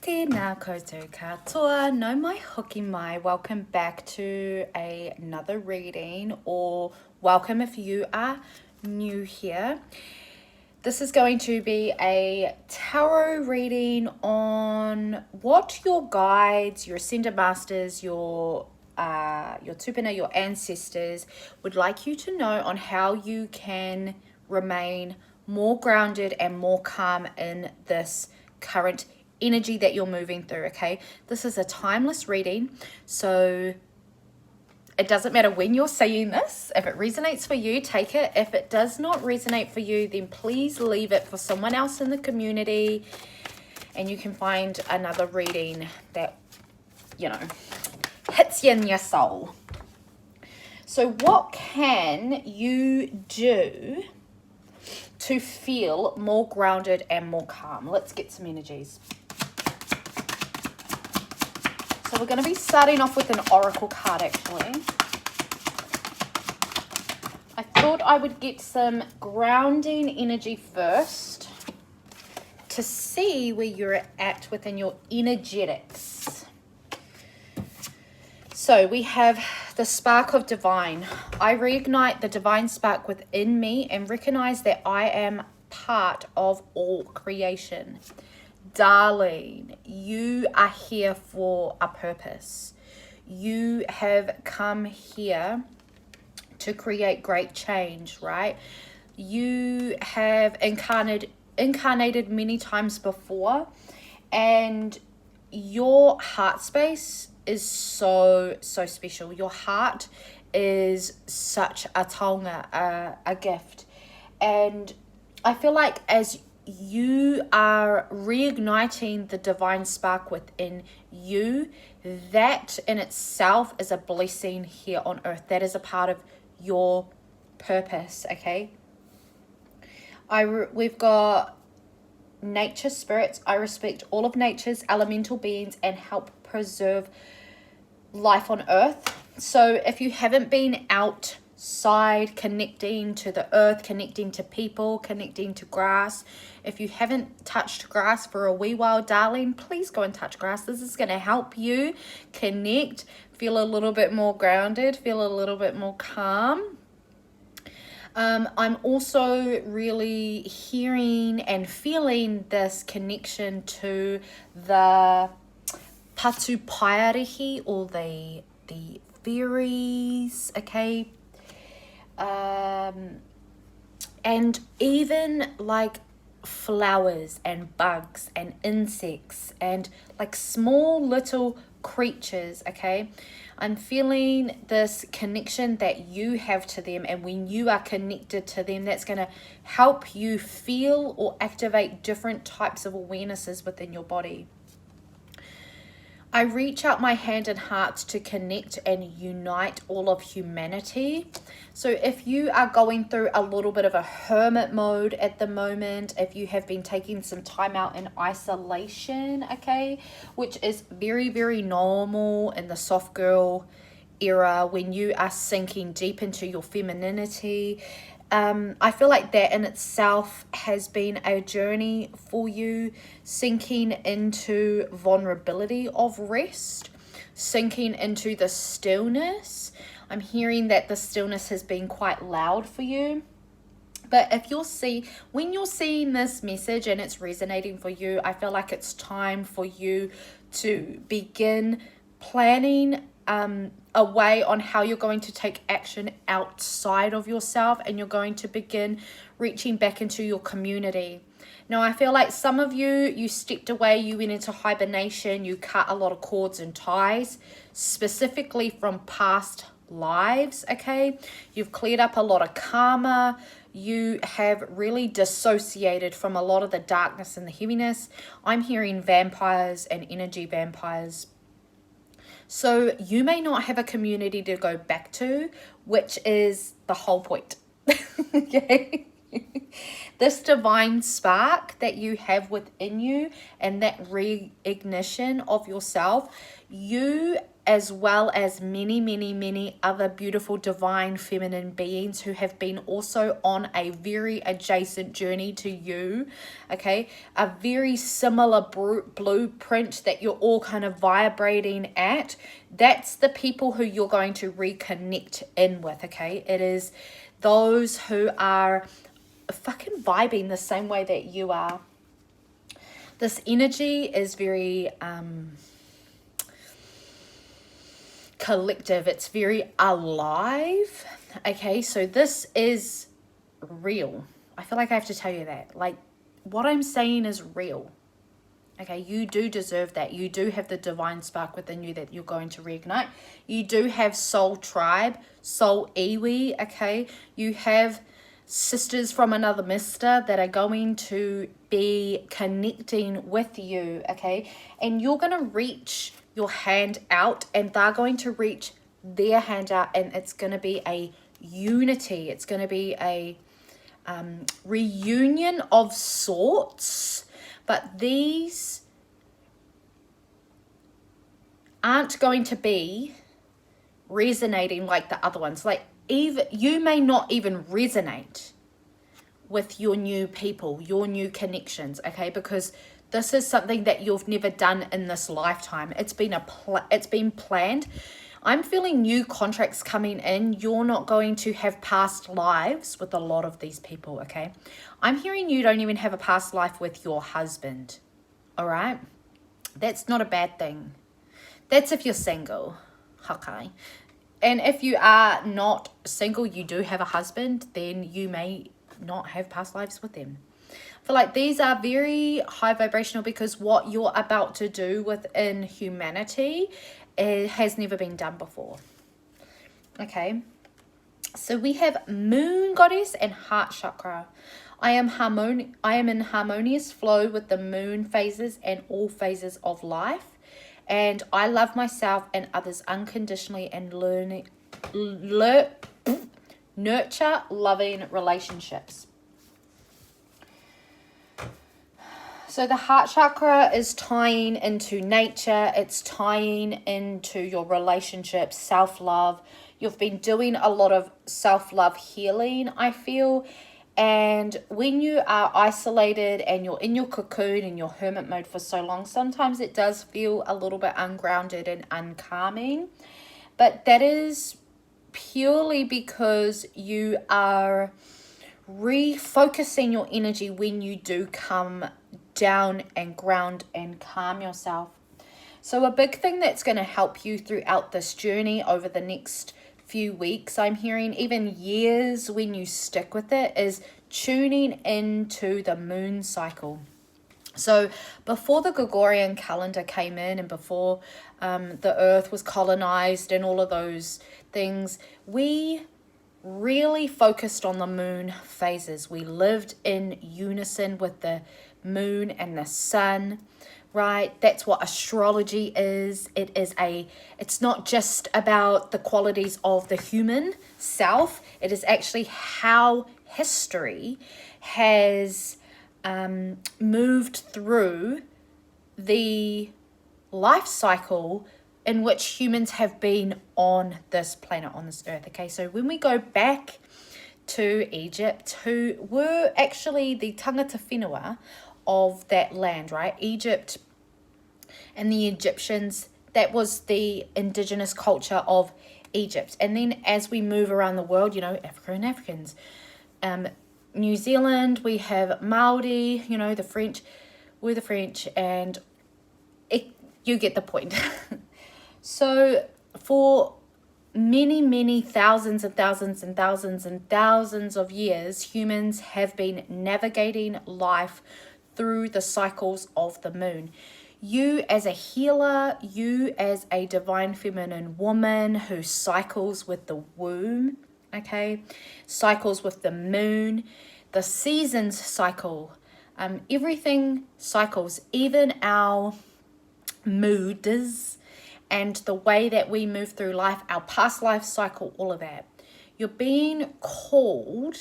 Tēnā koutou katoa, no mai hoki mai. Welcome back to another reading, or welcome if you are new here. This is going to be a tarot reading on what your guides, your ascended masters, your tūpuna, your ancestors would like you to know on how you can remain more grounded and more calm in this current energy that you're moving through. Okay, this is a timeless reading, so it doesn't matter when you're saying this. If it resonates for you, take it. If it does not resonate for you, then please leave it for someone else in the community, and you can find another reading that, you know, hits you in your soul. So what can you do to feel more grounded and more calm? Let's get some energies. So we're going to be starting off with an oracle card, actually. I thought I would get some grounding energy first to see where you're at within your energetics. So we have the spark of divine. I reignite the divine spark within me and recognize that I am part of all creation. Darling, you are here for a purpose. You have come here to create great change, right? You have incarnated many times before, and your heart space is so special. Your heart is such a taonga, a gift. And I feel like as you are reigniting the divine spark within you, that in itself is a blessing here on earth. That is a part of your purpose, okay? We've got nature spirits. I respect all of nature's elemental beings and help preserve life on earth. So if you haven't been outside connecting to the earth, connecting to people, connecting to grass, if you haven't touched grass for a wee while, darling, please go and touch grass. This is going to help you connect, feel a little bit more grounded, feel a little bit more calm. I'm also really hearing and feeling this connection to the patu paearihi, or the fairies, okay? And even like flowers and bugs and insects and like small little creatures, okay? I'm feeling this connection that you have to them, and when you are connected to them, that's going to help you feel or activate different types of awarenesses within your body. I reach out my hand and heart to connect and unite all of humanity. So if you are going through a little bit of a hermit mode at the moment, if you have been taking some time out in isolation, okay, which is very, very normal in the soft girl era when you are sinking deep into your femininity, I feel like that in itself has been a journey for you, sinking into vulnerability of rest, sinking into the stillness. I'm hearing that the stillness has been quite loud for you. But when you're seeing this message and it's resonating for you, I feel like it's time for you to begin planning a way on how you're going to take action outside of yourself, and you're going to begin reaching back into your community. Now, I feel like some of you stepped away, you went into hibernation, you cut a lot of cords and ties, specifically from past lives, okay? You've cleared up a lot of karma. You have really dissociated from a lot of the darkness and the heaviness. I'm hearing vampires and energy vampires. So you may not have a community to go back to, which is the whole point. Okay? This divine spark that you have within you and that reignition of yourself, you as well as many, many, many other beautiful divine feminine beings who have been also on a very adjacent journey to you, okay? A very similar blueprint that you're all kind of vibrating at. That's the people who you're going to reconnect in with, okay? It is those who are fucking vibing the same way that you are. This energy is very collective. It's very alive. Okay, so this is real. I feel like I have to tell you that. Like, what I'm saying is real. Okay, you do deserve that. You do have the divine spark within you that you're going to reignite. You do have soul tribe, soul iwi, okay? You have sisters from another mister that are going to be connecting with you, okay? And you're going to reach your hand out and they're going to reach their hand out, and it's going to be a unity. It's going to be a reunion of sorts, but these aren't going to be resonating like the other ones. Like, even you may not even resonate with your new people, your new connections, okay? Because this is something that you've never done in this lifetime. It's been planned. I'm feeling new contracts coming in. You're not going to have past lives with a lot of these people, okay? I'm hearing you don't even have a past life with your husband, all right? That's not a bad thing. That's if you're single, okay? And if you are not single, you do have a husband, then you may not have past lives with them. I feel like these are very high vibrational because what you're about to do within humanity has never been done before. Okay. So we have moon goddess and heart chakra. I am in harmonious flow with the moon phases and all phases of life. And I love myself and others unconditionally and nurture loving relationships. So the heart chakra is tying into nature. It's tying into your relationships, self-love. You've been doing a lot of self-love healing, I feel. And when you are isolated and you're in your cocoon and your hermit mode for so long, sometimes it does feel a little bit ungrounded and uncalming. But that is purely because you are refocusing your energy when you do come down and ground and calm yourself. So a big thing that's going to help you throughout this journey over the next few weeks, I'm hearing even years when you stick with it, is tuning into the moon cycle. So before the Gregorian calendar came in and before the earth was colonized and all of those things, we really focused on the moon phases. We lived in unison with the moon and the sun, right? That's what astrology is. It's not just about the qualities of the human self. It is actually how history has moved through the life cycle in which humans have been on this planet, on this earth. Okay, so when we go back to Egypt, who were actually the tangata whenua of that land, right? Egypt and the Egyptians, that was the indigenous culture of Egypt. And then as we move around the world, you know, Africa and Africans, New Zealand, we have Mauri, you know, the French, we're the French, and you get the point. So for many, many thousands and thousands and thousands and thousands of years, humans have been navigating life through the cycles of the moon. You as a healer, you as a divine feminine woman who cycles with the womb, okay, cycles with the moon, the seasons cycle, everything cycles, even our moods and the way that we move through life, our past life cycle, all of that. You're being called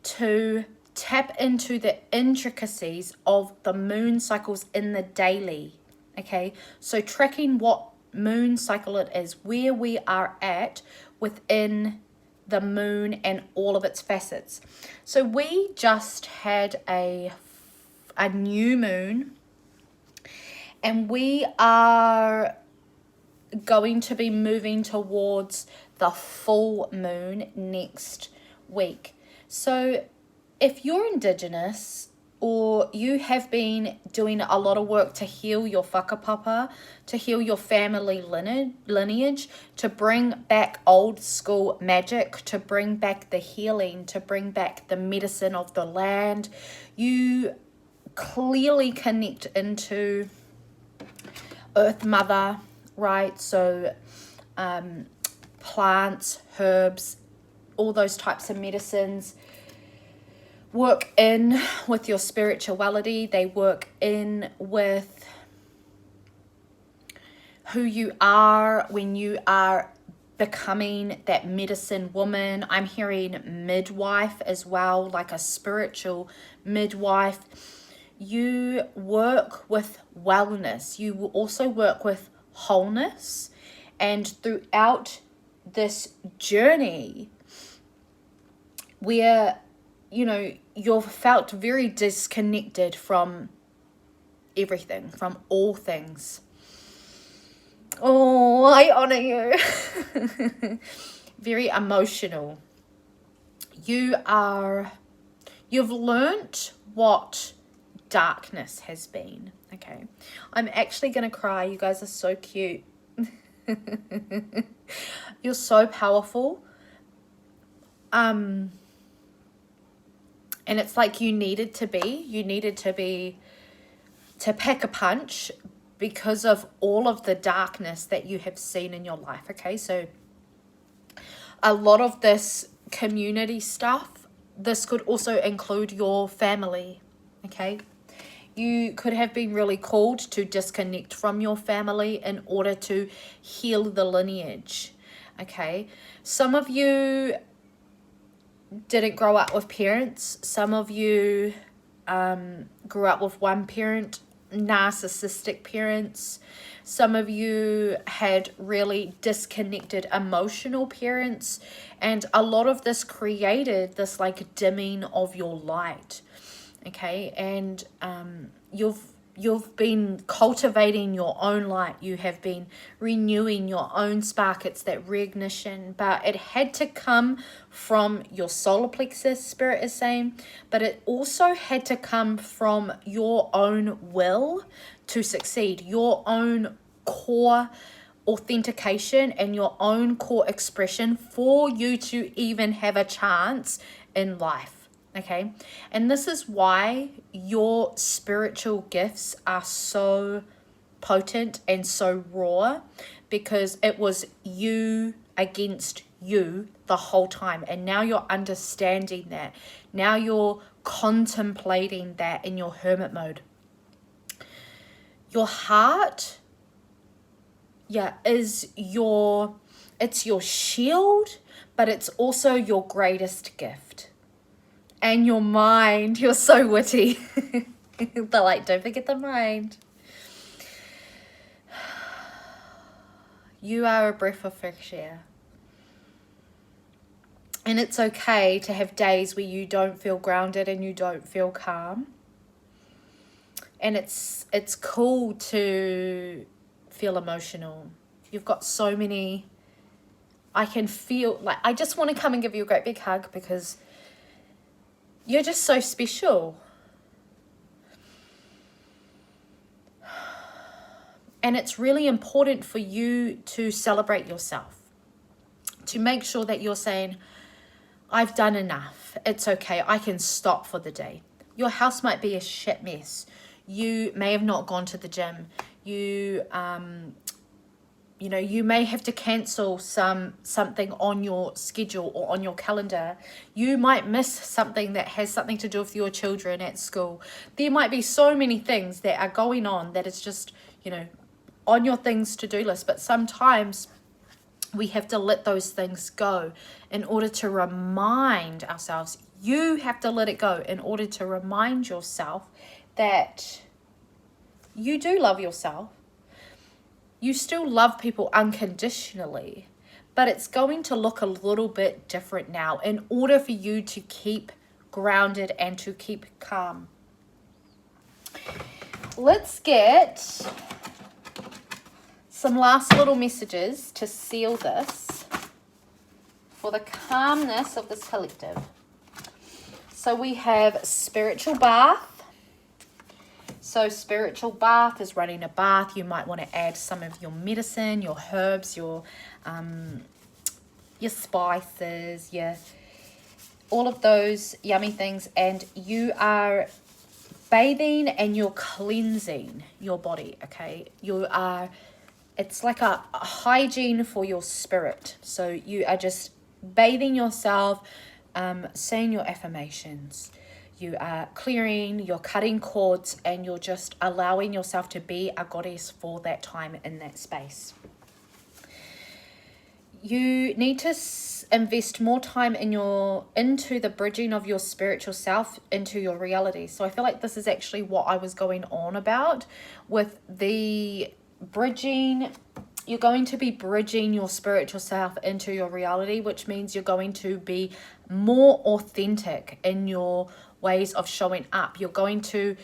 to tap into the intricacies of the moon cycles in the daily, okay? So tracking what moon cycle it is, where we are at within the moon and all of its facets. So we just had a new moon, and we are going to be moving towards the full moon next week. So if you're Indigenous, or you have been doing a lot of work to heal your whakapapa, to heal your family lineage, to bring back old school magic, to bring back the healing, to bring back the medicine of the land, you clearly connect into Earth Mother, right? So plants, herbs, all those types of medicines work in with your spirituality. They work in with who you are when you are becoming that medicine woman. I'm hearing midwife as well, like a spiritual midwife. You work with wellness. You will also work with wholeness. And throughout this journey, where you've felt very disconnected from everything, from all things. Oh, I honor you. Very emotional. You've learnt what darkness has been. Okay. I'm actually going to cry. You guys are so cute. You're so powerful. And it's like you needed to pack a punch because of all of the darkness that you have seen in your life. Okay, so a lot of this community stuff, this could also include your family. Okay, you could have been really called to disconnect from your family in order to heal the lineage. Okay, some of you didn't grow up with parents. Some of you grew up with one parent, narcissistic parents. Some of you had really disconnected emotional parents, and a lot of this created this like dimming of your light. Okay, and you've been cultivating your own light. You have been renewing your own spark. It's that reignition, but it had to come from your solar plexus, Spirit is saying, but it also had to come from your own will to succeed, your own core authentication and your own core expression for you to even have a chance in life. Okay, and this is why your spiritual gifts are so potent and so raw, because it was you against you the whole time, and now you're understanding that. Now you're contemplating that in your hermit mode. Your heart, is it's your shield, but it's also your greatest gift. And your mind, you're so witty. They're like, don't forget the mind. You are a breath of fresh air. And it's okay to have days where you don't feel grounded and you don't feel calm. And it's cool to feel emotional. You've got so many. I can feel, like, I just want to come and give you a great big hug because you're just so special. And it's really important for you to celebrate yourself. To make sure that you're saying, I've done enough. It's okay. I can stop for the day. Your house might be a shit mess. You may have not gone to the gym. You may have to cancel something on your schedule or on your calendar. You might miss something that has something to do with your children at school. There might be so many things that are going on that it's just, on your things to do list. But sometimes we have to let those things go in order to remind ourselves. You have to let it go in order to remind yourself that you do love yourself. You still love people unconditionally, but it's going to look a little bit different now in order for you to keep grounded and to keep calm. Let's get some last little messages to seal this for the calmness of this collective. So we have spiritual bath. So spiritual bath is running a bath. You might want to add some of your medicine, your herbs, your spices, all of those yummy things, and you are bathing and you're cleansing your body. Okay, it's like a hygiene for your spirit. So you are just bathing yourself, saying your affirmations. You are clearing, you're cutting cords, and you're just allowing yourself to be a goddess for that time in that space. You need to invest more time into the bridging of your spiritual self into your reality. So I feel like this is actually what I was going on about with the bridging. You're going to be bridging your spiritual self into your reality, which means you're going to be more authentic in your ways of showing up. You're going to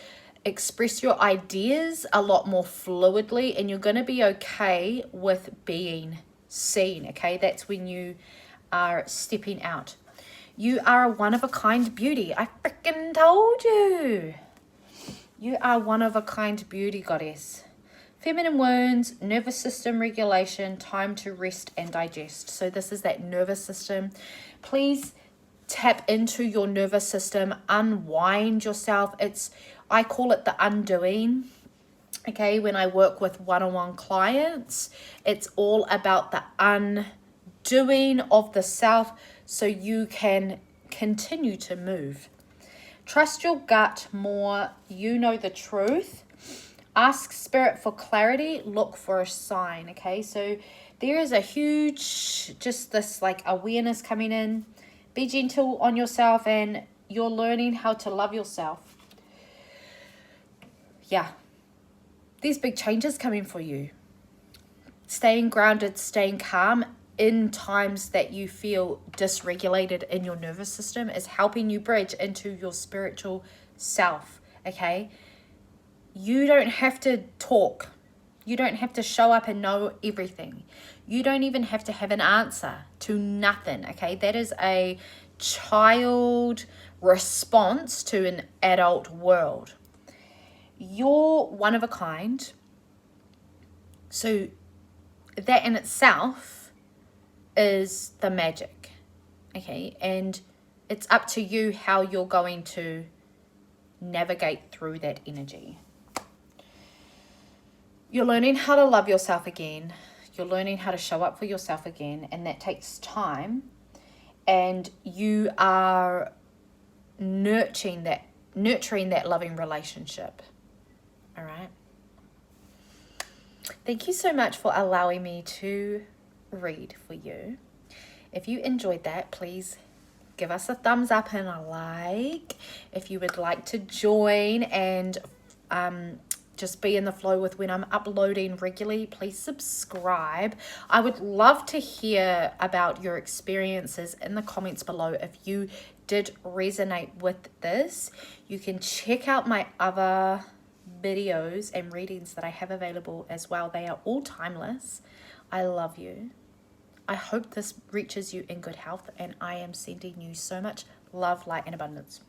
express your ideas a lot more fluidly, and you're going to be okay with being seen. Okay, that's when you are stepping out. You are a one-of-a-kind beauty. I freaking told you. You are one-of-a-kind beauty, goddess. Feminine wounds, nervous system regulation, time to rest and digest. So this is that nervous system. Please tap into your nervous system, unwind yourself. I call it the undoing. Okay, when I work with one-on-one clients, it's all about the undoing of the self so you can continue to move. Trust your gut more. You know the truth. Ask spirit for clarity. Look for a sign. Okay, so there is a huge, just this like awareness coming in. Be gentle on yourself, and you're learning how to love yourself. Yeah, there's big changes coming for you. Staying grounded, staying calm in times that you feel dysregulated in your nervous system is helping you bridge into your spiritual self. Okay, you don't have to talk. You don't have to show up and know everything. You don't even have to have an answer to nothing, okay? That is a child response to an adult world. You're one of a kind. So that in itself is the magic, okay? And it's up to you how you're going to navigate through that energy. You're learning how to love yourself again. You're learning how to show up for yourself again, and that takes time. And you are nurturing that loving relationship. All right. Thank you so much for allowing me to read for you. If you enjoyed that, please give us a thumbs up and a like. If you would like to join and just be in the flow with when I'm uploading regularly, please subscribe. I would love to hear about your experiences in the comments below. If you did resonate with this, you can check out my other videos and readings that I have available as well. They are all timeless. I love you. I hope this reaches you in good health, and I am sending you so much love, light, and abundance.